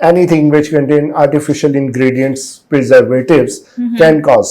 Anything which contain artificial ingredients, preservatives can cause.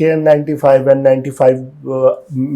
KN95 N95